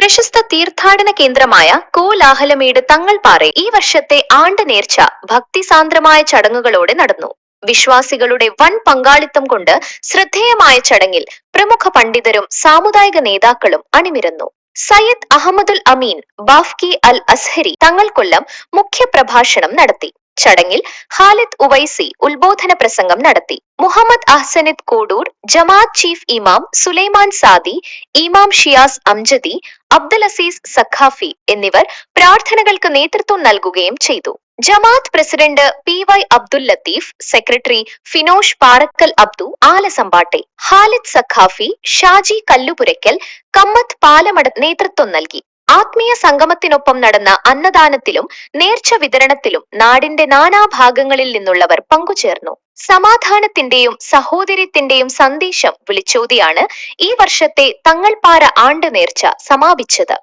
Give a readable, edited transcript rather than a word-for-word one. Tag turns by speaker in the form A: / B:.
A: പ്രശസ്ത തീർത്ഥാടന കേന്ദ്രമായ കോലാഹലമേട് തങ്ങൾപ്പാറ ഈ വർഷത്തെ ആണ്ട് നേർച്ച ഭക്തിസാന്ദ്രമായ ചടങ്ങുകളോടെ നടന്നു. വിശ്വാസികളുടെ വൻ പങ്കാളിത്തം കൊണ്ട് ശ്രദ്ധേയമായ ചടങ്ങിൽ പ്രമുഖ പണ്ഡിതരും സാമുദായിക നേതാക്കളും അണിനിരന്നു. സയ്യിദ് അഹമ്മദുൽ അമീൻ ബാഫ്കി അൽ അസ്ഹരി തങ്ങൾക്കൊല്ലം മുഖ്യപ്രഭാഷണം നടത്തി. ചടങ്ങിൽ ഖാലിദ് ഉവൈസി ഉത്ബോധന പ്രസംഗം നടത്തി. മുഹമ്മദ് അഹ്സനിദ് കോഡൂർ, ജമാഅത്ത് ചീഫ് ഇമാം സുലൈമാൻ സാദി, ഇമാം ഷിയാസ് അംജദി, അബ്ദുൽ അസീസ് സഖാഫി എന്നിവർ പ്രാർത്ഥനകൾക്ക് നേതൃത്വം നൽകുകയും ചെയ്തു. ജമാഅത്ത് president PY Abdul Latheef, secretary Finosh Parakkal Abdu ആലസമ്പാട്ടെ, ഖാലിദ് സഖാഫി, ഷാജി കല്ലുപുരയ്ക്കൽ, കമ്മത്ത് പാലമട നേതൃത്വം നൽകി. ആത്മീയ സംഗമത്തിനൊപ്പം നടന്ന അന്നദാനത്തിലും നേർച്ച വിതരണത്തിലും നാടിന്റെ നാനാഭാഗങ്ങളിൽ നിന്നുള്ളവർ പങ്കുചേർന്നു. സമാധാനത്തിന്റെയും സഹോദര്യത്തിന്റെയും സന്ദേശം വിളിച്ചോതിയാണ് ഈ വർഷത്തെ തങ്ങൾപ്പാറ ആണ്ട് നേർച്ച സമാപിച്ചത്.